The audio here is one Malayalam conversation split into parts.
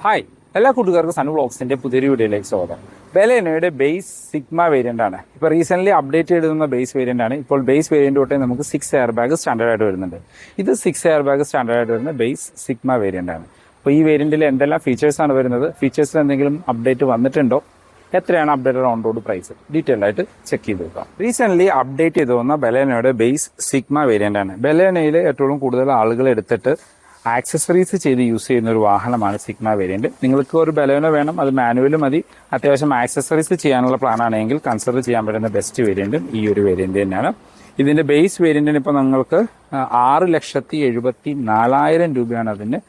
ഹായ് എല്ലാ കൂട്ടുകാർക്കും സൺ വ്ളോഗ്സിന്റെ പുതിയൊരു വീഡിയോയിലേക്ക് സ്വാഗതം. ബലേനോയുടെ ബേസ് സിഗ്മ വേരിയന്റ് ആണ്. ഇപ്പോൾ റീസെന്റ് അപ്ഡേറ്റ് ചെയ്തിരുന്ന ബേസ് വേരിയന്റ് ആണ്. ഇപ്പോൾ ബേസ് വേരിയന്റ് തൊട്ടേ നമുക്ക് 6 എയർ ബാഗ് സ്റ്റാൻഡേർഡ് ആയിട്ട് വരുന്നുണ്ട്. ഇത് 6 എയർ ബാഗ് സ്റ്റാൻഡേർഡ് ആയിട്ട് വരുന്ന ബേസ് സിഗ്മ വേരിയന്റ് ആണ്. അപ്പോൾ ഈ വേരിയന്റിൽ എന്തെല്ലാം ഫീച്ചേഴ്സ് ആണ് വരുന്നത്, ഫീച്ചേഴ്സിൽ എന്തെങ്കിലും അപ്ഡേറ്റ് വന്നിട്ടുണ്ടോ, എത്രയാണ് updated on road price, detail ആയിട്ട് ചെക്ക് ചെയ്ത് നോക്കാം. റീസെന്റ് അപ്ഡേറ്റ് ചെയ്ത് വന്ന ബലേനോയുടെ ബേസ് സിഗ്മ വേരിയന്റ് ആണ്. ബലേനയിൽ ഏറ്റവും കൂടുതൽ ആളുകൾ എടുത്തിട്ട് ആക്സസറീസ് ചെയ്ത് യൂസ് ചെയ്യുന്ന ഒരു വാഹനമാണ് സിഗ്മ വേരിയന്റ്. നിങ്ങൾക്ക് ഒരു ബലേനോ വേണം, അത് മാനുവലും മതി, അത്യാവശ്യം ആക്സസറീസ് ചെയ്യാനുള്ള പ്ലാൻ ആണെങ്കിൽ കൺസിഡർ ചെയ്യാൻ പറ്റുന്ന ബെസ്റ്റ് വേരിയന്റും ഈ ഒരു വേരിയന്റ് തന്നെയാണ്. ഇതിന്റെ ബേസ് വേരിയന്റിന് ഇപ്പോൾ നിങ്ങൾക്ക് 6,74,000 രൂപയാണ് അതിന്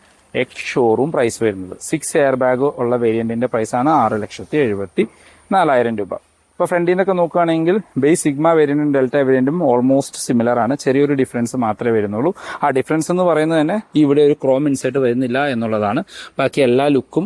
എക്സ് ഷോറൂം പ്രൈസ് വരുന്നത്. 6 എയർ ബാഗ് ഉള്ള വേരിയന്റിന്റെ പ്രൈസാണ് 6,74,000 രൂപ. ഇപ്പോൾ ഫ്രണ്ടിൽ നിന്നൊക്കെ നോക്കുകയാണെങ്കിൽ ബേസ് സിഗ്മ വേരിയന്റും ഡെൽറ്റ വേരിയന്റും ഓൾമോസ്റ്റ് സിമിലർ ആണ്. ചെറിയൊരു ഡിഫറൻസ് മാത്രമേ വരുന്നുള്ളൂ. ആ ഡിഫറൻസ് എന്ന് പറയുന്നത് തന്നെ ഇവിടെ ഒരു ക്രോം ഇൻസൈറ്റ് വരുന്നില്ല എന്നുള്ളതാണ്. ബാക്കി എല്ലാ ലുക്കും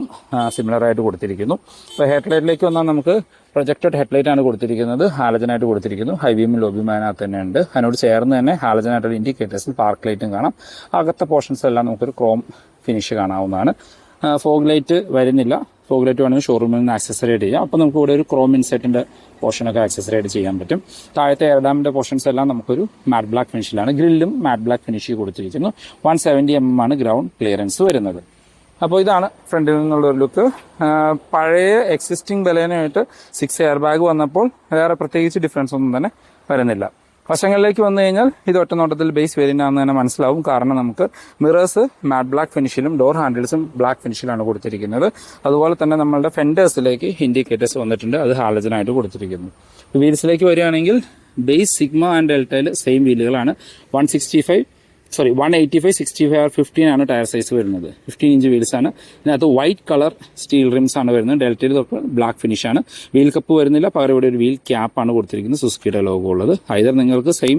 സിമിലർ ആയിട്ട് കൊടുത്തിരിക്കുന്നു. ഇപ്പോൾ ഹെഡ്ലൈറ്റിലേക്ക് വന്നാൽ നമുക്ക് പ്രൊജക്റ്റഡ് ഹെഡ്ലൈറ്റ് ആണ് കൊടുത്തിരിക്കുന്നത്, ഹാലജനായിട്ട് കൊടുത്തിരിക്കുന്നു. ഹൈ ബീമും ലോ ബീമും അതിനകത്ത് തന്നെ ഉണ്ട്. അതിനോട് ചേർന്ന് തന്നെ ഹാലജനായിട്ടുള്ള ഇൻഡിക്കേറ്റേഴ്സും പാർക്ക് ലൈറ്റും കാണാം. അകത്തെ പോർഷൻസ് എല്ലാം നമുക്കൊരു ക്രോം ഫിനിഷ് കാണാവുന്നതാണ്. ഫോഗ് ലൈറ്റ് വരുന്നില്ല. ഫോഗ് ലൈറ്റ് വേണമെങ്കിൽ ഷോറൂമിൽ നിന്ന് ആക്സസറൈഡ് ചെയ്യാം. അപ്പോൾ നമുക്ക് ഇവിടെ ഒരു ക്രോം ഇൻസെറ്റിന്റെ പോർഷനൊക്കെ ആക്സസറൈഡ് ചെയ്യാൻ പറ്റും. താഴത്തെ എയർഡാമിന്റെ പോർഷൻസ് എല്ലാം നമുക്കൊരു മാറ്റ് ബ്ലാക്ക് ഫിനിഷിലാണ്. ഗ്രില്ലും മാറ്റ് ബ്ലാക്ക് ഫിനിഷ് കൊടുത്തിരിക്കുന്നു. 170 mm ആണ് ഗ്രൗണ്ട് ക്ലിയറൻസ് വരുന്നത്. അപ്പോൾ ഇതാണ് ഫ്രണ്ടിൽ നിന്നുള്ള ഒരു ലുക്ക്. പഴയ എക്സിസ്റ്റിംഗ് ബലേനയായിട്ട് 6 എയർ ബാഗ് വന്നപ്പോൾ വേറെ പ്രത്യേകിച്ച് ഡിഫറൻസ് ഒന്നും തന്നെ വരുന്നില്ല. വശങ്ങളിലേക്ക് വന്നു കഴിഞ്ഞാൽ ഇത് ഒറ്റ നോട്ടത്തിൽ ബേസ് വേരിയന്റ് ആണെന്ന് തന്നെ മനസ്സിലാവും. കാരണം നമുക്ക് മിറേഴ്സ് മാറ്റ് ബ്ലാക്ക് ഫിനിഷിലും ഡോർ ഹാൻഡിൽസും ബ്ലാക്ക് ഫിനിഷിലാണ് കൊടുത്തിരിക്കുന്നത്. അതുപോലെ തന്നെ നമ്മളുടെ ഫെൻഡേഴ്സിലേക്ക് ഇൻഡിക്കേറ്റേഴ്സ് വന്നിട്ടുണ്ട്, അത് ഹാലജനായിട്ട് കൊടുത്തിരിക്കുന്നു. വീൽസിലേക്ക് വരികയാണെങ്കിൽ ബേസ് സിഗ്മ ആൻഡ് ഡെൽറ്റയിൽ സെയിം വീലുകളാണ്. 185, 65 or 15 ആണ് ടയർ സൈസ് വരുന്നത്. 15 ഇഞ്ച് വീൽസ് ആണ്. ഇതിനകത്ത് വൈറ്റ് കളർ സ്റ്റീൽ റിംസ് ആണ് വരുന്നത്. ഡെൽറ്റയിൽ തൊട്ട് ബ്ലാക്ക് ഫിനിഷ് ആണ്. വീൽ കപ്പ് വരുന്നില്ല, പകരം ഇവിടെ ഒരു വീൽ ക്യാപ്പ് ആണ് കൊടുത്തിരിക്കുന്നത്, സുസുക്കിയുടെ ലോഗോ ഉള്ളത്. ഐതർ നിങ്ങൾക്ക് സെയിം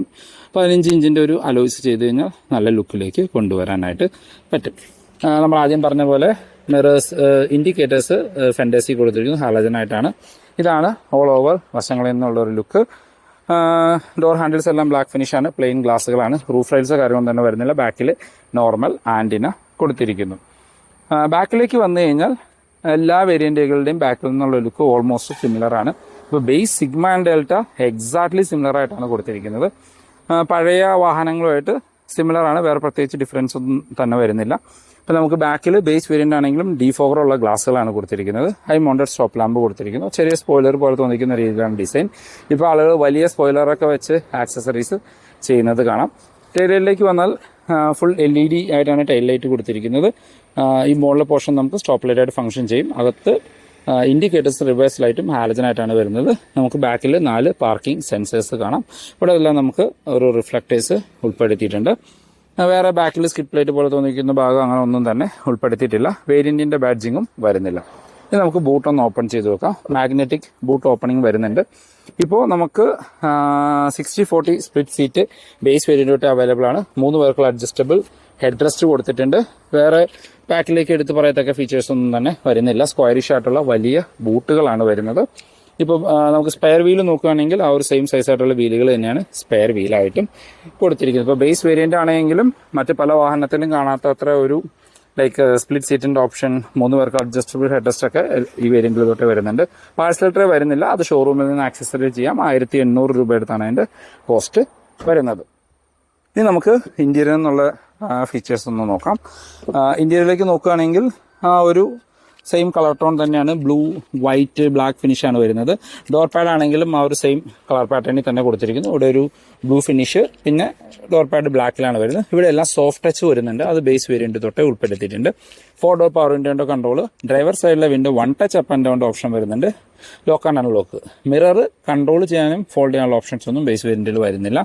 15 ഇഞ്ചിന്റെ ഒരു അലോയ്സ് ചെയ്ത് കഴിഞ്ഞാൽ നല്ല ലുക്കിലേക്ക് കൊണ്ടുവരാനായിട്ട് പറ്റും. നമ്മൾ ആദ്യം പറഞ്ഞ പോലെ മിറേഴ്സ് ഇൻഡിക്കേറ്റേഴ്സ് ഫെൻഡേഴ്സിൽ കൊടുത്തിരിക്കുന്നത് ഹാലജനായിട്ടാണ്. ഇതാണ് ഓൾ ഓവർ വശങ്ങളിൽ നിന്നുള്ള ഒരു ലുക്ക്. ഡോർ ഹാൻഡിൽസ് എല്ലാം ബ്ലാക്ക് ഫിനിഷ് ആണ്. പ്ലെയിൻ ഗ്ലാസുകളാണ്. റൂഫ് റൈൽസ് കാര്യമൊന്നും തന്നെ വരുന്നില്ല. ബാക്കിൽ നോർമൽ ആൻറ്റിന കൊടുത്തിരിക്കുന്നു. ബാക്കിലേക്ക് വന്നു കഴിഞ്ഞാൽ എല്ലാ വേരിയന്റുകളുടെയും ബാക്കിൽ നിന്നുള്ള ലുക്ക് ഓൾമോസ്റ്റ് സിമിലർ ആണ്. ഇപ്പോൾ base sigma and delta exactly similar ആയിട്ടാണ് കൊടുത്തിരിക്കുന്നത്. പഴയ വാഹനങ്ങളുമായിട്ട് സിമിലർ ആണ്. വേറെ പ്രത്യേകിച്ച് ഡിഫറൻസ് ഒന്നും തന്നെ വരുന്നില്ല. ഇപ്പോൾ നമുക്ക് ബാക്കിൽ ബേസ് വേരിയന്റ് ആണെങ്കിലും ഡീഫോഗറുള്ള ഗ്ലാസ്സുകളാണ് കൊടുത്തിരിക്കുന്നത്. ഹൈ മൗണ്ടഡ് സ്റ്റോപ്പ് ലാമ്പ് കൊടുത്തിരിക്കുന്നു. ചെറിയ സ്പോയിലർ പോലെ തോന്നിക്കുന്ന രീതിയിലാണ് ഡിസൈൻ. ഇപ്പോൾ ആളുകൾ വലിയ സ്പോയിലറൊക്കെ വെച്ച് ആക്സസറീസ് ചെയ്യുന്നത് കാണാം. ടൈലൈറ്റിലേക്ക് വന്നാൽ ഫുൾ LED ആയിട്ടാണ് ടൈൽ ലൈറ്റ് കൊടുത്തിരിക്കുന്നത്. ഈ മുകളിലെ പോർഷൻ നമുക്ക് സ്റ്റോപ്പ് ലൈറ്റ് ആയിട്ട് ഫംഗ്ഷൻ ചെയ്യും. അകത്ത് ഇൻഡിക്കേറ്റേഴ്സ് റിവേഴ്സ് ലൈറ്റും ഹാലജനായിട്ടാണ് വരുന്നത്. നമുക്ക് ബാക്കിൽ 4 പാർക്കിംഗ് സെൻസേഴ്സ് കാണാം. ഇവിടെ എല്ലാം നമുക്ക് ഒരു റിഫ്ലക്റ്റേഴ്സ് ഉൾപ്പെടുത്തിയിട്ടുണ്ട്. വേറെ ബാക്കിൽ സ്കിപ്പ് ലൈറ്റ് പോലെ തോന്നിക്കുന്ന ഭാഗം അങ്ങനെ ഒന്നും തന്നെ ഉൾപ്പെടുത്തിയിട്ടില്ല. വേരിയന്റിന്റെ ബാഡ്ജിങ്ങും വരുന്നില്ല. ഇത് നമുക്ക് ബൂട്ട് ഒന്ന് ഓപ്പൺ ചെയ്ത് നോക്കാം. മാഗ്നറ്റിക് ബൂട്ട് ഓപ്പണിംഗ് വരുന്നുണ്ട്. ഇപ്പോൾ നമുക്ക് 60-40 split seat base variant available ആണ്. 3 പേർക്കുള്ള അഡ്ജസ്റ്റബിൾ ഹെഡ് റെസ്റ്റ് കൊടുത്തിട്ടുണ്ട്. വേറെ ബാക്കിലേക്ക് എടുത്ത് പറയത്തക്ക ഫീച്ചേഴ്സ് ഒന്നും തന്നെ വരുന്നില്ല. സ്ക്വയറിഷ് ആയിട്ടുള്ള വലിയ ബൂട്ടുകളാണ് വരുന്നത്. ഇപ്പോൾ നമുക്ക് സ്പെയർ വീല് നോക്കുകയാണെങ്കിൽ ആ ഒരു സെയിം സൈസ് ആയിട്ടുള്ള വീലുകൾ തന്നെയാണ് സ്പെയർ വീലായിട്ടും കൊടുത്തിരിക്കുന്നത്. ഇപ്പോൾ ബേസ് വേരിയന്റ് ആണെങ്കിലും മറ്റ് പല വാഹനത്തിലും കാണാത്ത അത്ര ഒരു ലൈക്ക് സ്പ്ലിറ്റ് സീറ്റിന്റെ ഓപ്ഷൻ, 3 പേർക്ക് അഡ്ജസ്റ്റബിൾ ഹെഡ് റെസ്റ്റ് ഒക്കെ ഈ വേരിയന്റിൽ തൊട്ട് വരുന്നുണ്ട്. പാഴ്സൽ ട്രേ വരുന്നില്ല. അത് ഷോറൂമിൽ നിന്ന് ആക്സസറി ചെയ്യാം. 1,800 രൂപ എടുത്താണ് അതിന്റെ കോസ്റ്റ് വരുന്നത്. ഇനി നമുക്ക് ഇന്റീരിയർ എന്നുള്ള ഫീച്ചേഴ്സ് ഒന്ന് നോക്കാം. ഇന്റീരിയറിലേക്ക് നോക്കുകയാണെങ്കിൽ ഒരു സെയിം കളർ ടോൺ തന്നെയാണ്. ബ്ലൂ, വൈറ്റ്, ബ്ലാക്ക് ഫിനിഷ് ആണ് വരുന്നത്. ഡോർ പാഡ് ആണെങ്കിലും ആ ഒരു സെയിം കളർ പാറ്റേണിൽ തന്നെ കൊടുത്തിരിക്കുന്നു. ഇവിടെ ഒരു ബ്ലൂ ഫിനിഷ്, പിന്നെ ഡോർ പാഡ് ബ്ലാക്കിലാണ് വരുന്നത്. ഇവിടെ എല്ലാം സോഫ്റ്റ് ടച്ച് വരുന്നുണ്ട്. അത് ബേസ് വേരിയന്റ് തൊട്ടേ ഉൾപ്പെടുത്തിയിട്ടുണ്ട്. 4 ഡോർ പവർ വിൻഡോയുടെ കൺട്രോൾ, ഡ്രൈവർ സൈഡിലെ window 1 touch up and down option വരുന്നുണ്ട്. Lock and unlock, mirror control ചെയ്യാനും ഫോൾഡ് ചെയ്യാനുള്ള ഓപ്ഷൻസ് ഒന്നും ബേസ് വേരിയന്റിൽ വരുന്നില്ല.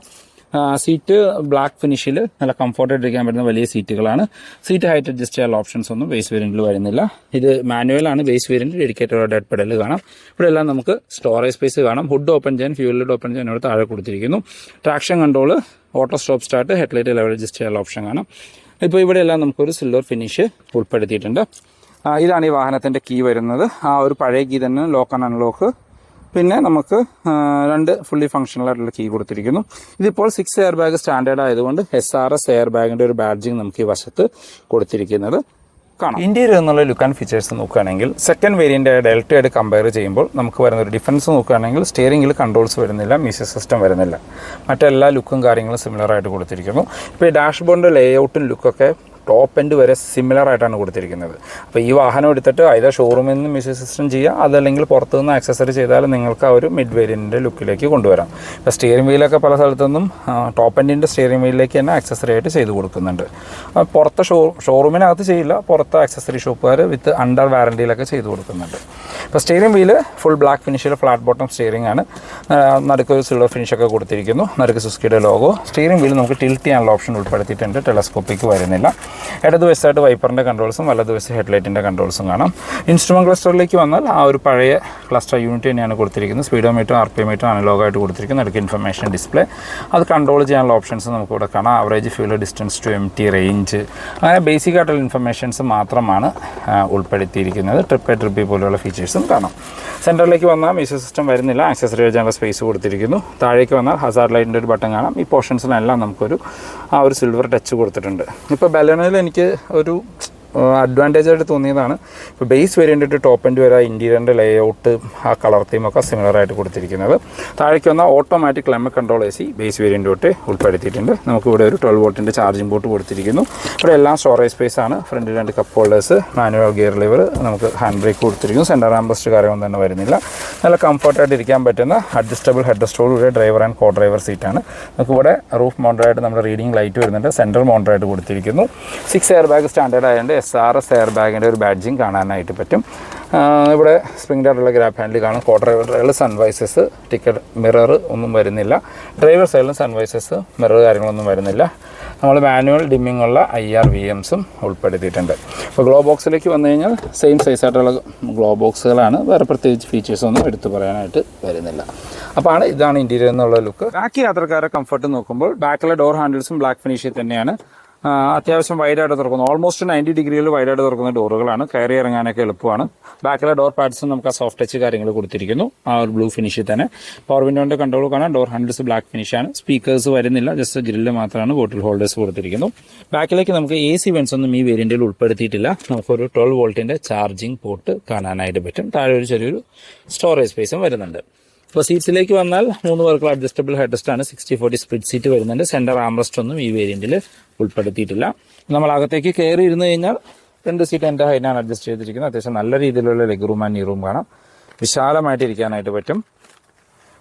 സീറ്റ് ബ്ലാക്ക് ഫിനിഷിൽ നല്ല കംഫർട്ടായിട്ട് ഇരിക്കാൻ പറ്റുന്ന വലിയ സീറ്റുകളാണ്. സീറ്റ് ഹൈറ്റ് അഡ്ജസ്റ്റ് ചെയ്യാനുള്ള ഓപ്ഷൻസ് ഒന്നും ബേസ് വേരിയന്റിൽ വരുന്നില്ല. ഇത് മാനുവലാണ്. Base variant dedicated dead pedal കാണാം. ഇവിടെ എല്ലാം നമുക്ക് സ്റ്റോറേജ് സ്പേസ് കാണാം. ഹുഡ് ഓപ്പൺ ചെയ്യാൻ, ഫ്യൂൽ ലിഡ് ഓപ്പൺ ചെയ്യാൻ ഇവിടെ താഴെ കൊടുത്തിരിക്കുന്നു. Traction control, auto stop start, headlight level adjust ചെയ്യാനുള്ള ഓപ്ഷൻ കാണാം. ഇപ്പോൾ ഇവിടെ എല്ലാം നമുക്കൊരു സിൽവർ ഫിനിഷ് ഉൾപ്പെടുത്തിയിട്ടുണ്ട്. ഇതാണ് ഈ വാഹനത്തിന്റെ കീ വരുന്നത്. ആ ഒരു പഴയ കീ തന്നെ ലോക്ക് ആൻഡ് അൺലോക്ക്. പിന്നെ നമുക്ക് 2 ഫുള്ളി ഫംഗ്ഷണൽ ആയിട്ടുള്ള കീ കൊടുത്തിരിക്കുന്നു. ഇതിപ്പോൾ 6 എയർ ബാഗ് സ്റ്റാൻഡേർഡ് ആയതുകൊണ്ട് SRS എയർ ബാഗിന്റെ ഒരു ബാഡ്ജിങ് നമുക്ക് ഈ വശത്ത് കൊടുത്തിരിക്കുന്നത്. കാണാം. ഇന്റീരിയർ എന്നുള്ള ലുക്ക് ആൻഡ് ഫീച്ചേഴ്സ് നോക്കുകയാണെങ്കിൽ സെക്കൻഡ് വേരിയൻ്റ് ഡെൽറ്റയായിട്ട് കമ്പയർ ചെയ്യുമ്പോൾ നമുക്ക് വരുന്ന ഒരു ഡിഫറൻസ് നോക്കുകയാണെങ്കിൽ സ്റ്റിയറിംഗിൽ കൺട്രോൾസ് വരുന്നില്ല, മ്യൂസിക് സിസ്റ്റം വരുന്നില്ല. മറ്റെല്ലാ ലുക്കും കാര്യങ്ങളും സിമിലർ ആയിട്ട് കൊടുത്തിരിക്കുന്നു. ഇപ്പോൾ ഈ ഡാഷ്ബോർഡിൻ്റെ ലേഔട്ടും ലുക്കൊക്കെ ടോപ്പ് എൻഡ് വരെ സിമിലർ ആയിട്ടാണ് കൊടുത്തിരിക്കുന്നത്. അപ്പോൾ ഈ വാഹനം എടുത്തിട്ട് either ഷോറൂമിൽ നിന്ന് മ്യൂസിക് സിസ്റ്റം ചെയ്യുക, അതല്ലെങ്കിൽ പുറത്തു നിന്ന് ആക്സസറി ചെയ്താൽ നിങ്ങൾക്ക് ആ ഒരു മിഡ് വേരിയൻറ്റിൻ്റെ ലുക്കിലേക്ക് കൊണ്ടുവരാം. ഇപ്പോൾ സ്റ്റിയറിംഗ് വീലൊക്കെ പല സ്ഥലത്തുനിന്നും ടോപ്പ് എൻഡിൻ്റെ സ്റ്റിയറിംഗ് വീലിലേക്ക് തന്നെ ആക്സസറി ആയിട്ട് ചെയ്ത് കൊടുക്കുന്നുണ്ട്. പുറത്തെ ഷോറൂമിനകത്ത് ചെയ്യില്ല, പുറത്തെ ആക്സസറി ഷോപ്പുകാർ വിത്ത് അണ്ടർ വാറണ്ടിയിലൊക്കെ ചെയ്ത് കൊടുക്കുന്നുണ്ട്. ഇപ്പോൾ സ്റ്റിയറിംഗ് വീല് ഫുൾ ബ്ലാക്ക് ഫിനിഷിൽ ഫ്ലാറ്റ് ബോട്ടം സ്റ്റിയറിംഗ് ആണ്. നടുക്കൊരു സിൽവർ ഫിനിഷൊക്കെ കൊടുത്തിരിക്കുന്നു. നടുക്ക് സുസ്കിയുടെ ലോഗോ. സ്റ്റിയറിംഗ് വീല് നമുക്ക് ടിൽറ്റ് ചെയ്യാനുള്ള ഓപ്ഷൻ ഉൾപ്പെടുത്തിയിട്ടുണ്ട്. ടെലസ്കോപ്പിക്ക് വരുന്നില്ല. ഇടതുവശത്തായിട്ട് വൈപ്പറിൻ്റെ കൺട്രോൾസും വലതുവശത്ത് ഹെഡ്ലൈറ്റിൻ്റെ കൺട്രോൾസും കാണാം. ഇൻസ്ട്രുമെൻറ്റ് ക്ലസ്റ്ററിലേക്ക് വന്നാൽ ആ ഒരു പഴയ ക്ലസ്റ്റർ യൂണിറ്റ് തന്നെയാണ് കൊടുത്തിരിക്കുന്നത്. സ്പീഡോമീറ്റർ, RPM അനലോഗായിട്ട് കൊടുത്തിരിക്കുന്നു. നടുക്ക് ഇൻഫർമേഷൻ ഡിസ്പ്ലേ. അത് കൺട്രോൾ ചെയ്യാനുള്ള ഓപ്ഷൻസ് നമുക്കിവിടെ കാണാം. Average fuel, distance to MT, range, അങ്ങനെ ബേസിക് ആയിട്ടുള്ള ഇൻഫർമേഷൻസ് മാത്രമാണ് ഉൾപ്പെടുത്തിയിരിക്കുന്നത്. ട്രിപ്പ് പോലെയുള്ള ഫീച്ചേഴ്സും കാണാം. സെൻറ്ററിലേക്ക് വന്നാൽ മ്യൂസിക് സിസ്റ്റം വരുന്നില്ല. ആക്സസറി വെച്ചാനുള്ള സ്പേസ് കൊടുത്തിരിക്കുന്നു. താഴേക്ക് വന്നാൽ ഹസാർഡ് ലൈറ്റിൻ്റെ ഒരു ബട്ടൺ കാണാം. ഈ പോർഷൻസിലെല്ലാം നമുക്കൊരു ആ ഒരു സിൽവർ ടച്ച് കൊടുത്തിട്ടുണ്ട്. ഇപ്പോൾ ബലനോയിൽ എനിക്ക് ഒരു അഡ്വാൻറ്റേജ് ആയിട്ട് തോന്നിയതാണ് ഇപ്പോൾ ബേസ് വേരിയൻ്റ് ടോപ്പ് എൻഡ് വരെ ഇൻറ്റീരിയറിൻ്റെ ലേഔട്ട് ആ കളർ തീമൊക്കെ സിമിലർ ആയിട്ട് കൊടുത്തിരിക്കുന്നത്. താഴേക്ക് വന്നാൽ automatic climate control AC base variant തൊട്ട് ഉൾപ്പെടുത്തിയിട്ടുണ്ട്. നമുക്കിവിടെ ഒരു 12 വോൾട്ടിൻ്റെ ചാർജിംഗ് പോർട്ട് കൊടുത്തിരിക്കുന്നു. ഇവിടെ എല്ലാം സ്റ്റോറേജ് സ്പേസ് ആണ്. ഫ്രണ്ടിൽ 2 cup holders, manual gear lever, നമുക്ക് ഹാൻഡ് ബ്രേക്ക് കൊടുത്തിരിക്കുന്നു. സെൻറ്റർ ആംബസ്റ്റ് കാര്യമൊന്നും തന്നെ വരുന്നില്ല. നല്ല കംഫർട്ടായിട്ട് ഇരിക്കാൻ പറ്റുന്ന അഡ്ജസ്റ്റബിൾ ഹെഡ് റെസ്റ്റോടുകൂടിയ ഡ്രൈവർ ആൻഡ് കോ ഡ്രൈവർ സീറ്റാണ്. നമുക്കിവിടെ റൂഫ് മൗണ്ടറായിട്ട് നമ്മുടെ റീഡിംഗ് ലൈറ്റ് വരുന്നുണ്ട്. സെൻട്രൽ മൗണ്ടറായിട്ട് കൊടുത്തിരിക്കുന്നു. 6 എയർ ബാഗ് സ്റ്റാൻഡേർഡ് ആയതുകൊണ്ട് SRS എയർ ബാഗിൻ്റെ ഒരു ബാഡ്ജിങ് കാണാനായിട്ട് പറ്റും. ഇവിടെ സ്പ്രിംഗ് ആയിട്ടുള്ള ഗ്രാബ് ഹാൻഡിൽ കാണും. Co driver sun visors, ticket mirror ഒന്നും വരുന്നില്ല. ഡ്രൈവർ സൈഡിലും സൺവൈസസ്, മിറർ കാര്യങ്ങളൊന്നും വരുന്നില്ല. നമ്മൾ മാനുവൽ ഡിമ്മിംഗ് ഉള്ള IR VMസും ഉൾപ്പെടുത്തിയിട്ടുണ്ട്. അപ്പോൾ ഗ്ലോ ബോക്സിലേക്ക് വന്നു കഴിഞ്ഞാൽ സെയിം സൈസായിട്ടുള്ള ഗ്ലോ ബോക്സുകളാണ്. വേറെ പ്രത്യേകിച്ച് ഫീച്ചേഴ്സൊന്നും എടുത്തു പറയാനായിട്ട് വരുന്നില്ല. അപ്പോൾ ഇതാണ് ഇൻറ്റീരിയർ എന്നുള്ള ലുക്ക്. ബാക്കി യാത്രക്കാരെ കംഫർട്ട് നോക്കുമ്പോൾ ബാക്കിലെ ഡോർ ഹാൻഡിൽസും ബ്ലാക്ക് ഫിനിഷിൽ തന്നെയാണ്. അത്യാവശ്യം വൈഡായിട്ട് തുറക്കുന്നു. ഓൾമോസ്റ്റ് 90 ഡിഗ്രിയിൽ വൈഡായിട്ട് തുറക്കുന്ന ഡോറുകളാണ്. കയറി ഇറങ്ങാനൊക്കെ എളുപ്പമാണ്. ബാക്കിലെ ഡോർ പാഡ്സും നമുക്ക് ആ സോഫ്റ്റ് ടച്ച് കാര്യങ്ങൾ കൊടുത്തിരിക്കുന്നു. ആ ഒരു ബ്ലൂ ഫിനിഷിൽ തന്നെ. പവർ വിൻഡോന്റെ കൺട്രോൾ കാണാം. ഡോർ ഹാൻഡിൽസ് ബ്ലാക്ക് ഫിനിഷാണ്. സ്പീക്കേഴ്സ് വരുന്നില്ല, ജസ്റ്റ് ഗ്രില്ല് മാത്രമാണ്. ബോട്ടിൽ ഹോൾഡേഴ്സ് കൊടുത്തിരിക്കുന്നു. ബാക്കിലേക്ക് നമുക്ക് AC വെൻസ് ഒന്നും ഈ വേരിയന്റിൽ ഉൾപ്പെടുത്തിയിട്ടില്ല. നമുക്കൊരു 12 വോൾട്ടിന്റെ ചാർജിംഗ് പോർട്ട് കാണാനായിട്ട് പറ്റും. താഴെ ഒരു ചെറിയൊരു സ്റ്റോറേജ് സ്പേസും വരുന്നുണ്ട്. ഇപ്പോൾ സീറ്റ്സിലേക്ക് വന്നാൽ 3 പേർക്കുള്ള അഡ്ജസ്റ്റബിൾ ഹെഡ്റെസ്റ്റ് ആണ്. 60/40 സ്പ്ലിറ്റ് സീറ്റ് വരുന്നുണ്ട്. സെന്റർ ആംറെസ്റ്റ് ഒന്നും ഈ വേരിയന്റിൽ ഉൾപ്പെടുത്തിയിട്ടില്ല. നമ്മൾ അകത്തേക്ക് കയറി ഇരുന്ന് കഴിഞ്ഞാൽ 2 സീറ്റ് എൻ്റെ ഹൈനാണ് അഡ്ജസ്റ്റ് ചെയ്തിരിക്കുന്നത്. അത്യാവശ്യം നല്ല രീതിയിലുള്ള ലെഗ് റൂം ആൻഡ് നീ റൂം കാണാം. വിശാലമായിട്ട് ഇരിക്കാനായിട്ട് പറ്റും.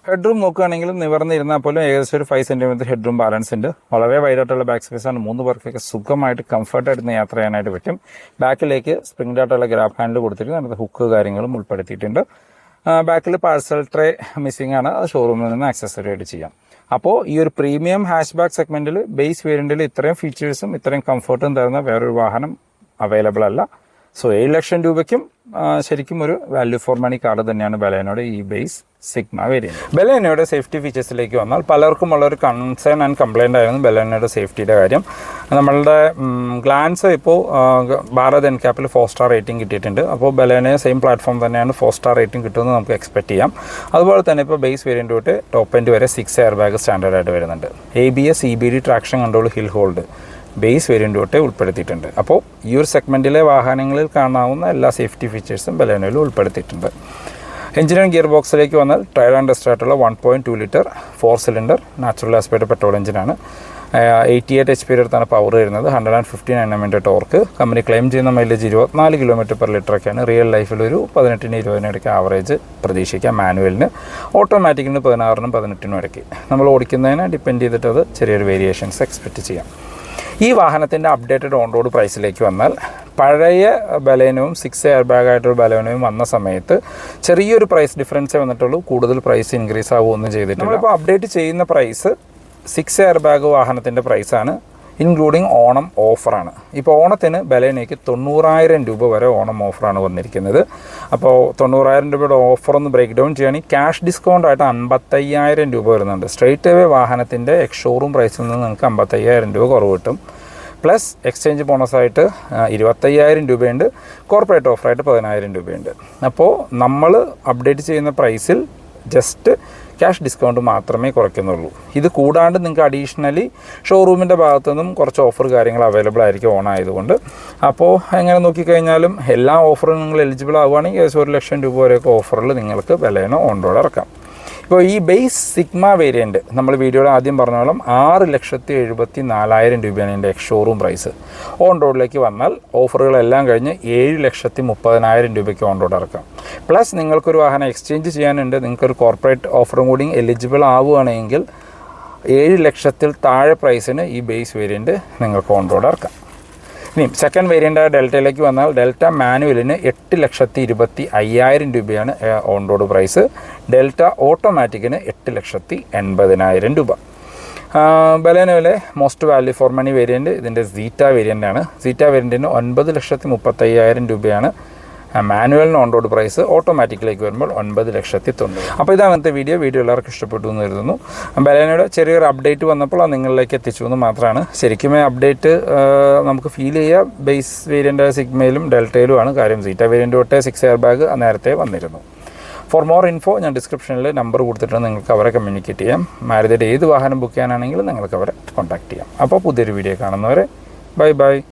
ഹെഡ്റൂം നോക്കുകയാണെങ്കിൽ നിവർന്നിരുന്നാൽ പോലും ഏകദേശം ഒരു 5 സെൻറ്റിമീറ്റർ ഹെഡ്റൂം ബാലൻസ് ഉണ്ട്. വളരെ വൈഡായിട്ടുള്ള ബാക്ക് സ്പേസ് ആണ്. 3 പേർക്കൊക്കെ സുഖമായിട്ട് കംഫർട്ടായിട്ട് യാത്ര ചെയ്യാനായിട്ട് പറ്റും. ബാക്കിലേക്ക് സ്പ്രിംഗ് ആയിട്ടുള്ള ഗ്രാബ് ഹാൻഡിൽ കൊടുത്തിരിക്കുന്നത്. അതിനകത്ത് ഹുക്ക് കാര്യങ്ങളും ഉൾപ്പെടുത്തിയിട്ടുണ്ട്. ബാക്കിൽ പാഴ്സൽ ട്രേ മിസ്സിംഗ് ആണ്. അത് ഷോറൂമിൽ നിന്ന് ആക്സസറി ആയിട്ട് ചെയ്യാം. അപ്പോൾ ഈ ഒരു പ്രീമിയം ഹാഷ് ബാക്ക് സെഗ്മെന്റിൽ ബേസ് വേരിയന്റിൽ ഇത്രയും ഫീച്ചേഴ്സും ഇത്രയും കംഫർട്ടും തരുന്ന വേറൊരു വാഹനം അവൈലബിൾ അല്ല. സോ 7 ലക്ഷം രൂപയ്ക്കും ശരിക്കും ഒരു വാല്യൂ ഫോർ മണി കാർഡ് തന്നെയാണ് ബലേനോയുടെ ഈ ബേസ് സിഗ്മ വേരിയന്റ്. ബലേനോയുടെ സേഫ്റ്റി ഫീച്ചേഴ്സിലേക്ക് വന്നാൽ പലർക്കും ഉള്ളൊരു കൺസേൺ ആൻഡ് കംപ്ലൈൻ്റ് ആയിരുന്നു ബലേനോയുടെ സേഫ്റ്റിയുടെ കാര്യം. നമ്മളുടെ ഗ്ലാൻസ് ഇപ്പോൾ ഭാരത് എൻക്യാപ്പിൽ 4 സ്റ്റാർ റേറ്റിംഗ് കിട്ടിയിട്ടുണ്ട്. അപ്പോൾ ബലേനോ സെയിം പ്ലാറ്റ്ഫോം തന്നെയാണ് 4 സ്റ്റാർ റേറ്റിംഗ് കിട്ടുമെന്ന് നമുക്ക് എക്സ്പെക്ട് ചെയ്യാം. അതുപോലെ തന്നെ ഇപ്പോൾ ബേസ് വേരിയന്റ് തൊട്ട് ടോപ്പ് എൻഡ് വരെ 6 എയർ ബാഗ് സ്റ്റാൻഡേർഡ് ആയിട്ട് വരുന്നുണ്ട്. ABS, EBD, traction control, hill hold base variant തൊട്ടേ ഉൾപ്പെടുത്തിയിട്ടുണ്ട്. അപ്പോൾ ഈ ഒരു സെഗ്മെൻറ്റിലെ വാഹനങ്ങളിൽ കാണാവുന്ന എല്ലാ സേഫ്റ്റി ഫീച്ചേഴ്സും ബലേനോയിൽ ഉൾപ്പെടുത്തിയിട്ടുണ്ട്. എഞ്ചിൻ ആൻഡ് ഗിയർ ബോക്സിലേക്ക് വന്നാൽ ട്രയൽ ആൻഡ് ടെസ്റ്റ് ആയിട്ടുള്ള 1.2 litre 4 cylinder natural aspect petrol എഞ്ചിനാണ്. 88 HP അടുത്താണ് പവർ വരുന്നത്. 115 Nm ടോർക്ക്. കമ്പനി ക്ലെയിം ചെയ്യുന്ന മൈലേജ് 24 km/ലിറ്ററൊക്കെയാണ്. റിയൽ ലൈഫിൽ ഒരു 18-20 ഇടയ്ക്ക് ആവറേജ് പ്രതീക്ഷിക്കാം മാനുവലിന്. ഓട്ടോമാറ്റിക്കിന് 16-നും 18-നും ഇടയ്ക്ക്. നമ്മൾ ഓടിക്കുന്നതിനെ ഡിപ്പെൻഡ് ചെയ്തിട്ട് അത് ചെറിയൊരു വേരിയേഷൻസ് എക്സ്പെക്റ്റ് ചെയ്യാം. ഈ വാഹനത്തിൻ്റെ അപ്ഡേറ്റഡ് ഓൺ റോഡ് പ്രൈസിലേക്ക് വന്നാൽ പഴയ ബലേനോയും 6 എയർ ബാഗ് ആയിട്ടുള്ള ബലേനോയും വന്ന സമയത്ത് ചെറിയൊരു പ്രൈസ് ഡിഫറൻസേ വന്നിട്ടുള്ളൂ. കൂടുതൽ പ്രൈസ് ഇൻക്രീസ് ആവുകയൊന്നും ചെയ്തിട്ടില്ല. നമ്മളിപ്പോൾ അപ്ഡേറ്റ് ചെയ്യുന്ന പ്രൈസ് 6 എയർ ബാഗ് വാഹനത്തിൻ്റെ പ്രൈസാണ്, ഇൻക്ലൂഡിങ് ഓണം ഓഫറാണ്. ഇപ്പോൾ ഓണത്തിന് ബലേനോയ്ക്ക് 90,000 രൂപ വരെ ഓണം ഓഫറാണ് വന്നിരിക്കുന്നത്. അപ്പോൾ 90,000 രൂപയുടെ ഓഫർ ഒന്ന് ബ്രേക്ക് ഡൗൺ ചെയ്യുകയാണെങ്കിൽ ക്യാഷ് ഡിസ്കൗണ്ട് ആയിട്ട് 55,000 രൂപ വരുന്നുണ്ട്. സ്ട്രെയിറ്റ് അവേ വാഹനത്തിൻ്റെ എക്സ് ഷോറൂം പ്രൈസിൽ നിന്ന് നിങ്ങൾക്ക് 55,000 രൂപ കുറവ് കിട്ടും. പ്ലസ് എക്സ്ചേഞ്ച് ബോണസായിട്ട് 25,000 രൂപയുണ്ട്. കോർപ്പറേറ്റ് ഓഫറായിട്ട് 10,000 രൂപയുണ്ട്. അപ്പോൾ നമ്മൾ അപ്ഡേറ്റ് ചെയ്യുന്ന പ്രൈസിൽ ജസ്റ്റ് ക്യാഷ് ഡിസ്കൗണ്ട് മാത്രമേ കുറയ്ക്കുന്നുള്ളൂ. ഇത് കൂടാണ്ട് നിങ്ങൾക്ക് അഡീഷണലി ഷോറൂമിൻ്റെ ഭാഗത്തു നിന്നും കുറച്ച് ഓഫർ കാര്യങ്ങൾ അവൈലബിൾ ആയിരിക്കും ഓൺ ആയതുകൊണ്ട്. അപ്പോൾ എങ്ങനെ നോക്കിക്കഴിഞ്ഞാലും എല്ലാ ഓഫറും നിങ്ങൾ എലിജിബിൾ ആവുകയാണെങ്കിൽ ഏകദേശം 1 ലക്ഷം രൂപ വരെയൊക്കെ ഓഫറിൽ നിങ്ങൾക്ക് ബലേനോ ഓൺ റോഡ് ഇറക്കാം. ഇപ്പോൾ ഈ ബേസ് സിഗ്മ വേരിയൻറ്റ് നമ്മൾ വീഡിയോയിൽ ആദ്യം പറഞ്ഞോളം 6,74,000 രൂപയാണ് ഇതിൻ്റെ ഷോറൂം പ്രൈസ്. ഓൺ റോഡിലേക്ക് വന്നാൽ ഓഫറുകളെല്ലാം കഴിഞ്ഞ് 7,30,000 രൂപയ്ക്ക് ഓൺ റോഡ് ഇറക്കാം. പ്ലസ് നിങ്ങൾക്കൊരു വാഹനം എക്സ്ചേഞ്ച് ചെയ്യാനുണ്ട്, നിങ്ങൾക്കൊരു കോർപ്പറേറ്റ് ഓഫറും കൂടി എലിജിബിൾ ആവുകയാണെങ്കിൽ 7 ലക്ഷത്തിൽ താഴെ പ്രൈസിന് ഈ ബേസ് വേരിയൻറ്റ് നിങ്ങൾക്ക് ഓൺ റോഡ് ഇറക്കാം. ഇനി സെക്കൻഡ് വേരിയൻ്റ് ഡെൽറ്റയിലേക്ക് വന്നാൽ ഡെൽറ്റ മാനുവലിന് 8,25,000 രൂപയാണ് ഓൺ റോഡ് പ്രൈസ്. ഡെൽറ്റ ഓട്ടോമാറ്റിക്കിന് 8,80,000 രൂപ. ബലേനോയിലെ most value for money variant ഇതിൻ്റെ സീറ്റ വേരിയൻ്റാണ്. സീറ്റ വേരിയൻറ്റിന് 9,35,000 രൂപയാണ് മാനുവലിന് ഓൺ റോഡ് പ്രൈസ്. ഓട്ടോമാറ്റിക്കിലേക്ക് വരുമ്പോൾ 9,90,000. അപ്പോൾ ഇതാണ് ഇന്നത്തെ വീഡിയോ എല്ലാവർക്കും ഇഷ്ടപ്പെട്ടു എന്ന് കരുതുന്നു. ബലേനോയുടെ ചെറിയൊരു അപ്ഡേറ്റ് വന്നപ്പോൾ അത് നിങ്ങളിലേക്ക് എത്തിച്ചു എന്ന് മാത്രമാണ്. ശരിക്കും അപ്ഡേറ്റ് നമുക്ക് ഫീൽ ചെയ്യുക ബേസ് വേരിയൻ്റ് സിഗ്മയിലും ഡെൽറ്റയിലുമാണ്. കാര്യം സീറ്റ വേരിയൻ്റ് തൊട്ടേ 6 എയർ ബാഗ് നേരത്തെ വന്നിരുന്നു. ഫോർ മോർ ഇൻഫോ ഞാൻ ഡിസ്ക്രിപ്ഷനിൽ നമ്പർ കൊടുത്തിട്ടുണ്ട്, നിങ്ങൾക്ക് അവരെ കമ്മ്യൂണിക്കേറ്റ് ചെയ്യാം. മാരുതിയുടെ ഏത് വാഹനം ബുക്ക് ചെയ്യാനാണെങ്കിലും നിങ്ങൾക്ക് അവരെ കോൺടാക്ട് ചെയ്യാം. അപ്പോൾ പുതിയൊരു വീഡിയോ കാണുന്നവരെ ബൈ.